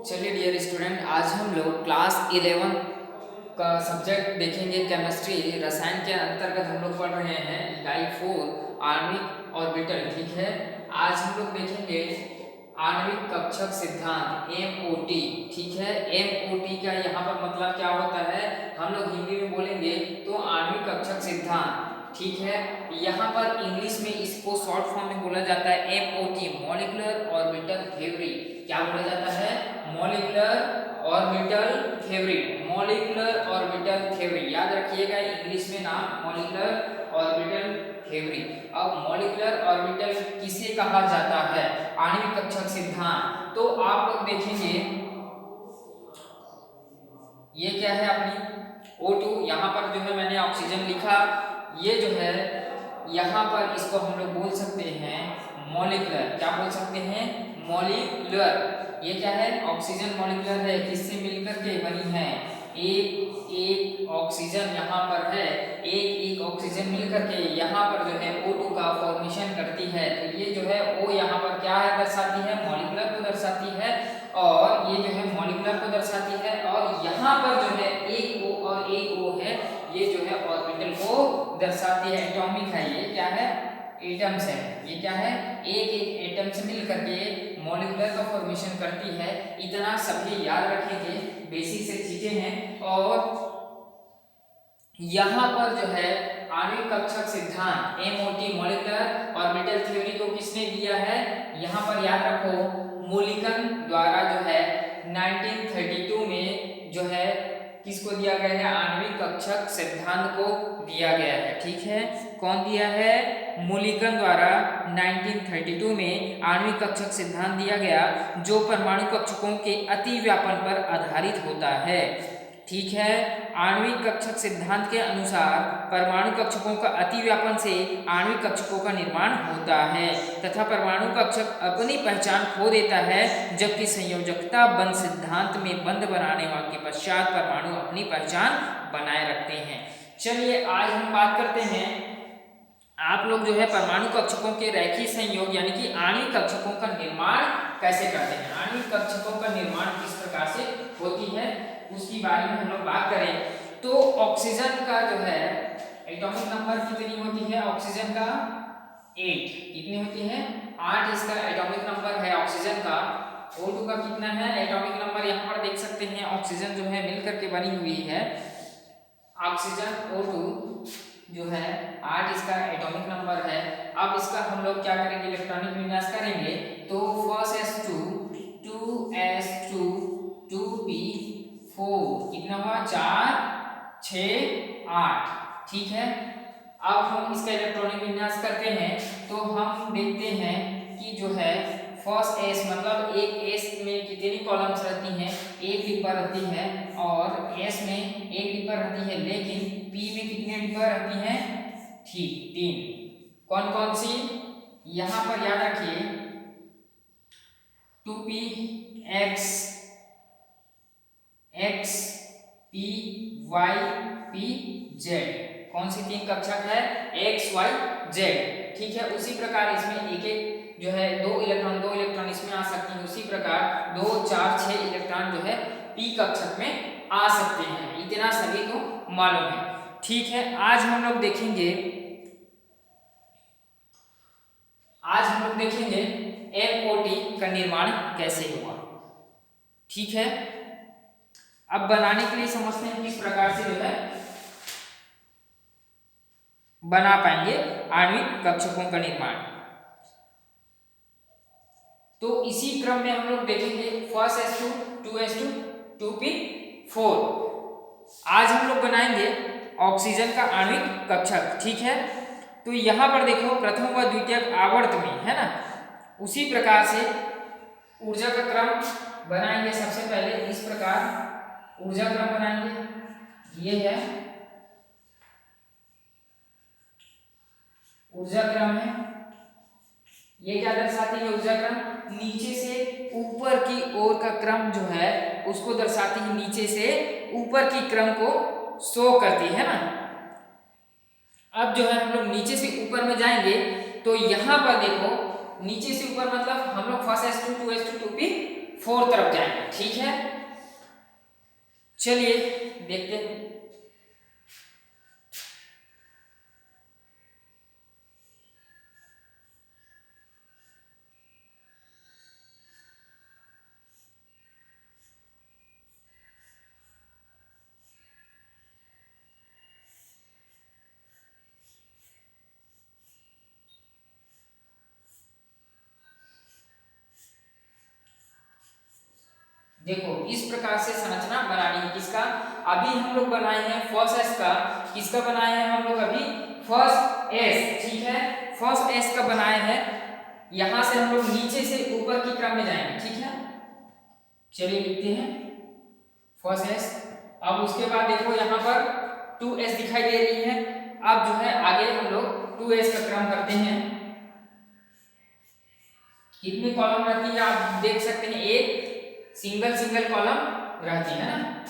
चलिए dear student, आज हम लोग क्लास 11 का सब्जेक्ट देखेंगे केमिस्ट्री। रसायन के अंतर्गत हम लोग पढ़ रहे हैं इकाई 4 आणविक ऑर्बिटल। ठीक है, आज हम लोग देखेंगे आणविक कक्षक सिद्धांत MOT। ठीक है, MOT का यहाँ पर मतलब क्या होता है, हम लोग हिंदी में बोलेंगे तो आणविक कक्षक सिद्धांत। ठीक है, यहाँ पर इंग्लिश में इसको शॉर्ट फॉर्म में बोला जाता है MOT, मॉलिक्यूलर ऑर्बिटल थ्योरी। क्या बोला जाता है? Molecular orbital theory. Molecular orbital theory याद रखिएगा, इंग्लिश में नाम मॉलिक्यूलर ऑर्बिटल थ्योरी। अब मॉलिक्यूलर ऑर्बिटल किसे कहा जाता है? आणविक कक्षक सिद्धांत। तो आप लोग देखेंगे ये क्या है अपनी O2, यहाँ पर जो है मैंने ऑक्सीजन लिखा, ये जो है यहाँ पर इसको हम लोग बोल सकते हैं मॉलिक्यूलर। क्या बोल सकते हैं? मॉलिक्यूलर। ये क्या है? ऑक्सीजन मॉलिक्यूलर है, किससे मिलकर के बनी है? एक एक ऑक्सीजन यहाँ पर है, एक एक ऑक्सीजन मिलकर के यहाँ पर जो है O2 का फॉर्मेशन करती है। तो ये जो है O यहाँ पर क्या है दर्शाती है? मॉलिक्यूलर को दर्शाती है, और ये जो है मॉलिक्यूलर को दर्शाती है। और यहाँ पर जो है एक O और एक O है, ये जो है ऑर्बिटल को दर्शाती है। एटॉमिक है, ये क्या है? एटम्स है। ये क्या है? एक एक एटम से मिल करके मॉलिक्यूलर का फॉर्मेशन करती है। इतना सभी याद रखेंगे, बेसिक से चीजें हैं। और यहाँ पर जो है आणविक कक्षक सिद्धांत MOT, मॉलिक्यूलर ऑर्बिटल थ्योरी को किसने दिया है? यहाँ पर याद रखो, मूलिकन द्वारा जो है 1932 में जो है किसको दिया गया है? आणविक कक्षक सिद्धांत को दिया गया है। ठीक है, कौन दिया है? मूलिकन द्वारा 1932 में आणविक कक्षक सिद्धांत दिया गया, जो परमाणु कक्षकों के अति व्यापन पर आधारित होता है। ठीक है, आणविक कक्षक सिद्धांत के अनुसार परमाणु कक्षकों का अति व्यापन से आणविक कक्षकों का निर्माण होता है तथा परमाणु कक्षक अपनी पहचान खो देता है, जबकि संयोजकता बंध सिद्धांत में बंध बनाने के पश्चात परमाणु अपनी पहचान बनाए रखते हैं। चलिए आज हम बात करते हैं, आप लोग जो है परमाणु कक्षकों के रैखिक संयोग यानी कि आणविक कक्षकों का निर्माण कैसे करते हैं, आणविक कक्षकों का निर्माण किस प्रकार से होती है, उसकी बारे में हम लोग बात करें। तो ऑक्सीजन का जो है एटॉमिक नंबर कितनी होती है? ऑक्सीजन का 8। कितनी होती है? 8 इसका एटॉमिक नंबर है ऑक्सीजन का। O2 का कितना है एटॉमिक नंबर? यहाँ पर देख सकते हैं, ऑक्सीजन जो है मिलकर के बनी हुई है। ऑक्सीजन O2 जो है 8 इसका एटॉमिक नंबर है। अब इसका हम लोग क्या करेंगे? इलेक्ट्रॉनिक विन्यास करेंगे। तो फर्स्ट S2 2S2 2P4 कितना हुआ? 4 6 8। ठीक है, अब हम इसका इलेक्ट्रॉनिक विन्यास करते हैं तो हम देखते हैं कि जो है फर्स्ट S मतलब एक S में कितनी कॉलम्स रहती हैं? एक डिब्बा रहती है, और S में एक डिब्बा रहती है, लेकिन P में कितने डिब्बा रहती हैं? ठीक 3। कौन कौन सी? यहाँ पर याद रखिए 2P X X P Y P Z। कौन सी 3 कक्षक है? X Y Z। ठीक है, उसी प्रकार इसमें एक एक जो है दो इलेक्ट्रॉन इसमें आ सकती है। उसी प्रकार 2 4 6 इलेक्ट्रॉन जो है P कक्षक में आ सकते हैं। इतना सभी को मालूम है। ठीक है, आज हम लोग देखेंगे MOT का निर्माण कैसे हुआ। ठीक है, अब बनाने के लिए समझते हैं किस प्रकार से जो है बना पाएंगे आणविक कक्षकों का निर्माण। तो इसी क्रम में हम लोग देखेंगे फर्स्ट S2 2S2 2P4। आज हम लोग बनाएंगे ऑक्सीजन का आणविक कक्षक। ठीक है, तो यहाँ पर देखो प्रथम व द्वितीयक आवर्त में है ना, उसी प्रकार से ऊर्जा का क्रम बनाएंगे। सबसे पहले इस प्रकार ऊर्जा क्रम बनाएंगे। ये है ऊर्जा क्रम है। ये क्या दर्शाती है? ऊर्जा क्रम नीचे से ऊपर की ओर का क्रम जो है उसको दर्शाती है, नीचे से ऊपर की क्रम को शो करती है ना। अब जो है हम लोग नीचे से ऊपर में जाएंगे तो यहाँ पर देखो नीचे से ऊपर मतलब हम लोग फर्स्ट S2 2S2 2P 4 तरफ जाएंगे। ठीक है, चलिए देखते हैं। देखो इस प्रकार से संरचना बनानी है। किसका? अभी हम लोग बनाए हैं फर्स्ट एस का। किसका बनाए हैं हम लोग अभी? First S. ठीक है, फर्स्ट एस का बनाए हैं। यहां से हम लोग नीचे से ऊपर की क्रम में जाएंगे। ठीक है, चलिए लिखते हैं फर्स्ट एस। अब उसके बाद देखो यहाँ पर 2s दिखाई दे रही है। अब जो है आगे हम लोग 2s का क्रम करते हैं। कितनी कॉलम रहती है आप देख सकते हैं, एक सिंगल कॉलम रहती है ना।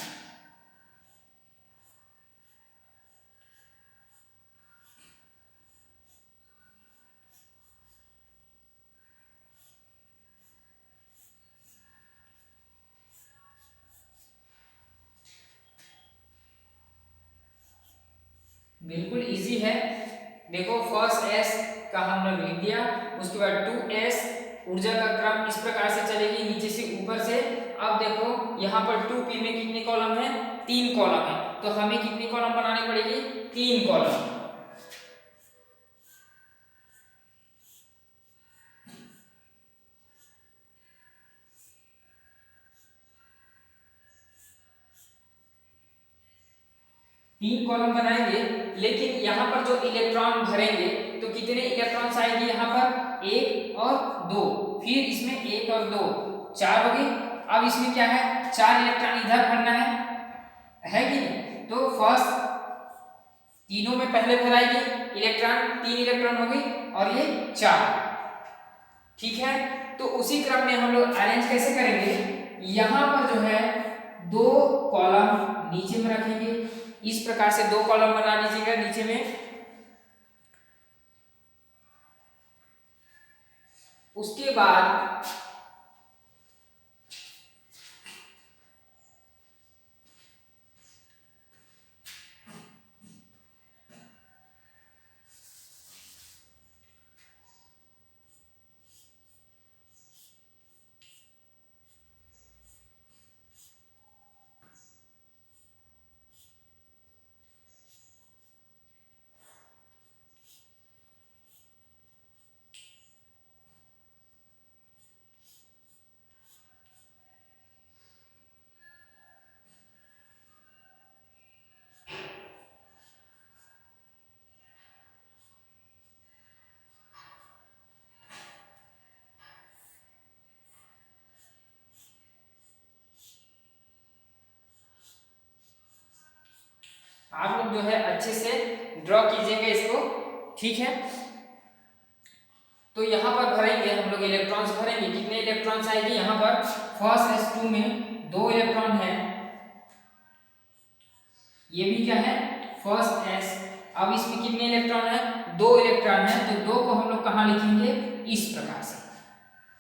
बिल्कुल इजी है। देखो फर्स्ट एस का हमने लिख दिया, उसके बाद 2s ऊर्जा का क्रम इस प्रकार से चलेगी नीचे से ऊपर से। अब देखो यहाँ पर 2p में कितने कॉलम है? 3 कॉलम है, तो हमें कितनी कॉलम बनानी पड़ेगी? 3 कॉलम। तीन कॉलम बनाएंगे, लेकिन यहाँ पर जो इलेक्ट्रॉन भरेंगे तो कितने इलेक्ट्रॉन्स आएंगे यहाँ पर? 1 और 2, फिर इसमें 1 और 2 4 हो गए। अब इसमें क्या है? 4 इलेक्ट्रॉन इधर भरना है कि नहीं? तो फर्स्ट तीनों में पहले भराएंगे इलेक्ट्रॉन, 3 इलेक्ट्रॉन हो गए और ये 4। ठीक है, तो उसी क्रम में हम लोग अरेंज कैसे करेंगे? यहाँ पर जो है 2 कॉलम नीचे में रखेंगे। इस प्रकार से 2 कॉलम बना लीजिएगा नीचे में। उसके बाद आप लोग जो है अच्छे से ड्रॉ कीजिएगा इसको। ठीक है, तो यहाँ पर भरेंगे हम लोग इलेक्ट्रॉन्स भरेंगे। कितने इलेक्ट्रॉन्स आएंगे यहाँ पर? फर्स्ट s2 में 2 इलेक्ट्रॉन है, ये भी क्या है? First s। अब इसमें कितने इलेक्ट्रॉन है? 2 इलेक्ट्रॉन है, तो 2 को हम लोग कहाँ लिखेंगे? इस प्रकार से।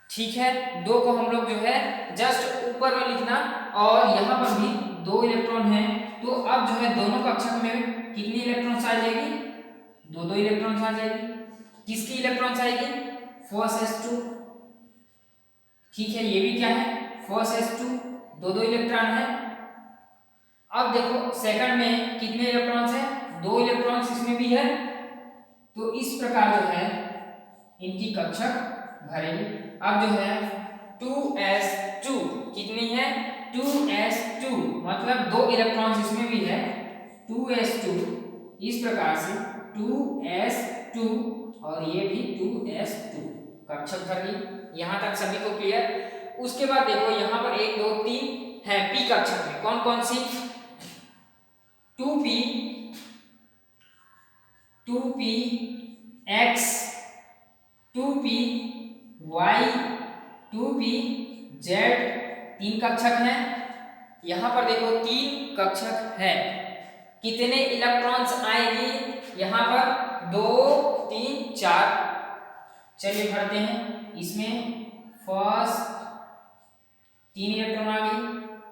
ठीक है, 2 को हम लोग जो है जस्ट ऊपर में लिखना, और यहाँ पर भी 2 इलेक्ट्रॉन है। तो अब जो है दोनों कक्षक में कितनी इलेक्ट्रॉन्स आ जाएगी? 2 इलेक्ट्रॉन्स आ जाएगी। किसकी इलेक्ट्रॉन्स आएगी? First s2। ठीक है, ये भी क्या है? फर्स्ट s2, 2 इलेक्ट्रॉन है। अब देखो सेकंड में कितने इलेक्ट्रॉन्स है? 2 इलेक्ट्रॉन्स इसमें भी है। तो इस प्रकार जो है इनकी कक्षक भरेंगे। अब जो है 2s2 कितनी है? 2s2 मतलब 2 इलेक्ट्रॉन्स इसमें भी है। 2s2 इस प्रकार से 2s2 और ये भी 2s2 कक्षक भर ली। यहाँ तक सभी को क्लियर? उसके बाद देखो यहाँ पर 1 2 3 है p कक्षक में। कौन कौन सी? 2p, 2p x, 2p y, 2p z, 3 कक्षक हैं। यहाँ पर देखो 3 कक्षक है। कितने इलेक्ट्रॉन्स आएंगे यहाँ पर? 2 3 4। चलिए भरते हैं इसमें। फर्स्ट 3 इलेक्ट्रॉन आ गई,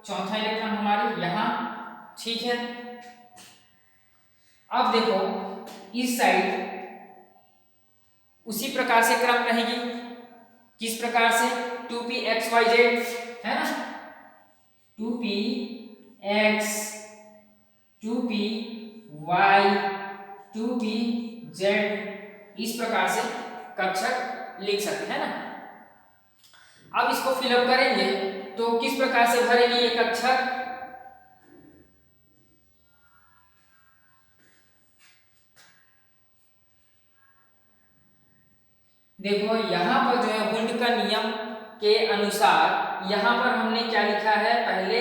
चौथा इलेक्ट्रॉन हमारे यहाँ, ठीक है। अब देखो इस साइड उसी प्रकार से क्रम रहेगी, किस प्रकार से 2pxyz है ना, 2px 2py 2pz, इस प्रकार से कक्षक लिख सकते हैं ना। अब इसको फिलअप करेंगे तो किस प्रकार से भरेगी ये कक्षक, देखो यहाँ पर जो है वुंड का नियम के अनुसार यहाँ पर हमने क्या लिखा है, पहले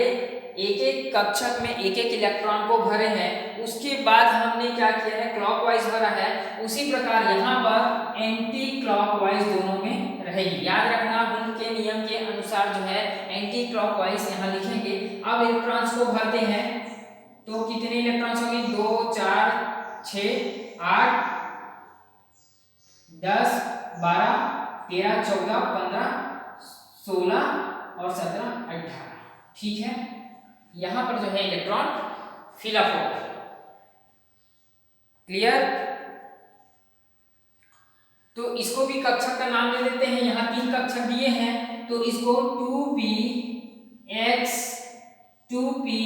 एक एक कक्षक में एक एक इलेक्ट्रॉन को भरे हैं, उसके बाद हमने क्या किया है क्लॉकवाइज भरा है, उसी प्रकार यहाँ पर एंटी क्लॉकवाइज दोनों में रहेगी। याद रखना वुंड के नियम के अनुसार जो है एंटी क्लॉकवाइज यहाँ लिखेंगे। अब इलेक्ट्रॉन्स को भरते हैं तो कितने इलेक्ट्रॉन्स होंगे, 2 4 6 8 10 12 13 14 15 16 और 17 18, ठीक है। यहां पर जो है इलेक्ट्रॉन फिलअप होगा, क्लियर। तो इसको भी कक्षक का नाम दे देते हैं, यहाँ 3 कक्षक दिए हैं तो इसको 2px 2py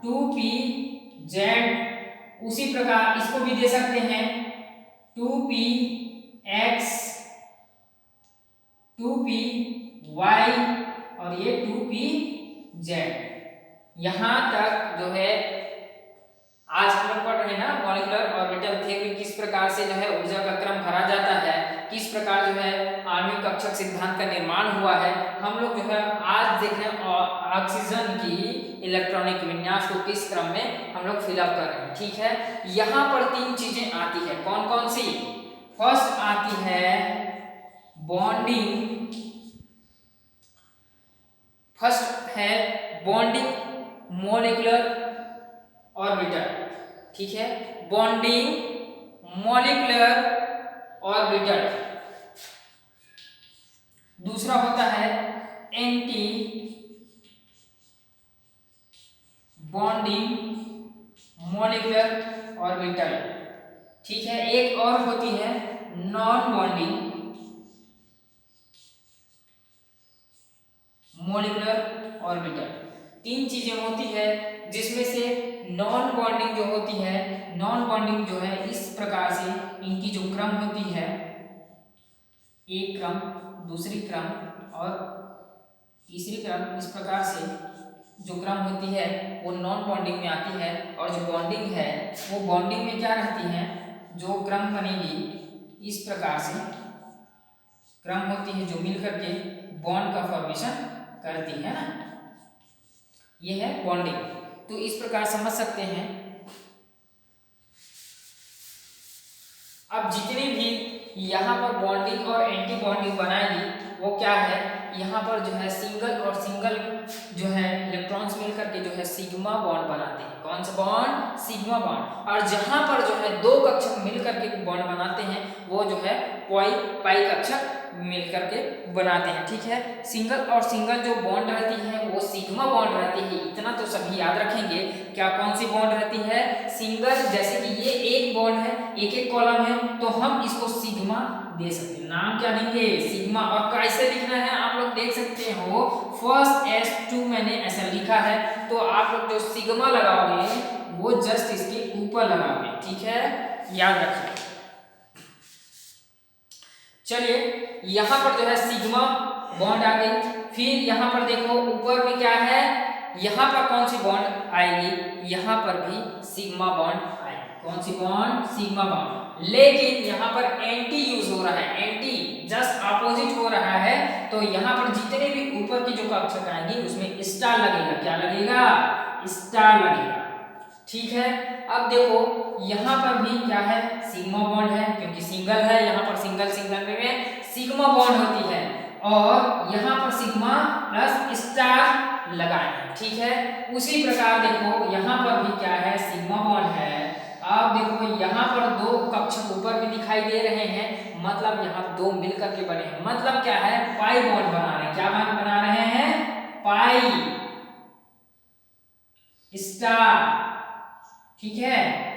2pz, उसी प्रकार इसको भी दे सकते हैं 2px 2py और ये 2pz। यहाँ तक जो है आज हम लोग पढ़ रहे हैं ना मॉलिक्यूलर ऑर्बिटल थ्योरी, किस प्रकार से जो है ऊर्जा का क्रम भरा जाता है, किस प्रकार जो है आणविक कक्षक सिद्धांत का निर्माण हुआ है। हम लोग जो है आज देख रहे हैं ऑक्सीजन की इलेक्ट्रॉनिक विन्यास को किस क्रम में हम लोग फिलअप कर रहे हैं, ठीक है। यहाँ पर 3 चीजें आती है, कौन कौन सी, फर्स्ट आती है बॉन्डिंग, फर्स्ट है बॉन्डिंग मॉलिक्यूलर ऑर्बिटल, ठीक है, बॉन्डिंग मॉलिक्यूलर ऑर्बिटल। दूसरा होता है एंटी बॉन्डिंग मॉलिक्यूलर ऑर्बिटल, ठीक है। एक और होती है नॉन बॉन्डिंग मॉलिक्यूलर ऑर्बिटल। 3 चीजें होती है जिसमें से नॉन बॉन्डिंग जो होती है, नॉन बॉन्डिंग जो है इस प्रकार से इनकी जो क्रम होती है, एक क्रम दूसरी क्रम और तीसरी क्रम, इस प्रकार से जो क्रम होती है वो नॉन बॉन्डिंग में आती है। और जो बॉन्डिंग है वो बॉन्डिंग में क्या रहती है, जो क्रम बनेगी इस प्रकार से क्रम होती है जो मिलकर के बॉन्ड का फॉर्मेशन करती है ना, ये है बॉन्डिंग। तो इस प्रकार समझ सकते हैं। अब जितने भी यहाँ पर बॉन्डिंग और एंटी बॉन्डिंग बनाएगी वो क्या है, यहाँ पर जो है सिंगल और सिंगल जो है इलेक्ट्रॉन्स मिलकर के जो है सिग्मा बॉन्ड बनाते हैं। कौन सा बॉन्ड, सिग्मा बॉन्ड। और जहाँ पर जो है 2 कक्षक मिलकर के बॉन्ड बनाते हैं वो जो है पाई कक्षक मिलकर के बनाते हैं, ठीक है। सिंगल और सिंगल जो बॉन्ड रहती है वो सिग्मा बॉन्ड रहती है, इतना तो सभी याद रखेंगे। क्या कौन सी बॉन्ड रहती है, सिंगल, जैसे कि ये एक बॉन्ड है, एक एक कॉलम है तो हम इसको सिग्मा दे सकते हैं, नाम क्या देंगे, सिग्मा। और कैसे लिखना है आप लोग देख सकते हो, फर्स्ट S2 मैंने ऐसा लिखा है, तो आप लोग जो सिग्मा लगाओगे वो जस्ट इसके ऊपर लगाओगे, ठीक है, याद रखिए। चलिए यहाँ पर जो है सिग्मा बॉन्ड आ गई, फिर यहाँ पर देखो ऊपर में क्या है, यहाँ पर कौन सी बॉन्ड आएगी, यहाँ पर भी सिग्मा बॉन्ड आएगी। कौन सी बॉन्ड, सिग्मा बॉन्ड। लेकिन यहाँ पर एंटी यूज हो रहा है, एंटी जस्ट अपोजिट हो रहा है, तो यहाँ पर जितने भी ऊपर की जो कक्षक आएंगी उसमें स्टार लगेगा। क्या लगेगा, स्टार लगेगा, ठीक है। अब देखो यहाँ पर भी क्या है, सिग्मा बॉन्ड है, क्योंकि सिंगल है, यहाँ पर सिंगल सिंगल में सिग्मा बॉन्ड होती है, और यहाँ पर सिग्मा प्लस स्टार लगाए हैं, ठीक है। उसी प्रकार देखो यहाँ पर भी क्या है, सिग्मा बॉन्ड है। अब देखो यहाँ पर दो कक्षक ऊपर भी दिखाई दे रहे हैं, मतलब यहाँ दो मिलकर के बने हैं, मतलब क्या है, पाई बॉन्ड बना रहे हैं। क्या बॉन्ड बना रहे हैं, पाई स्टार, ठीक है।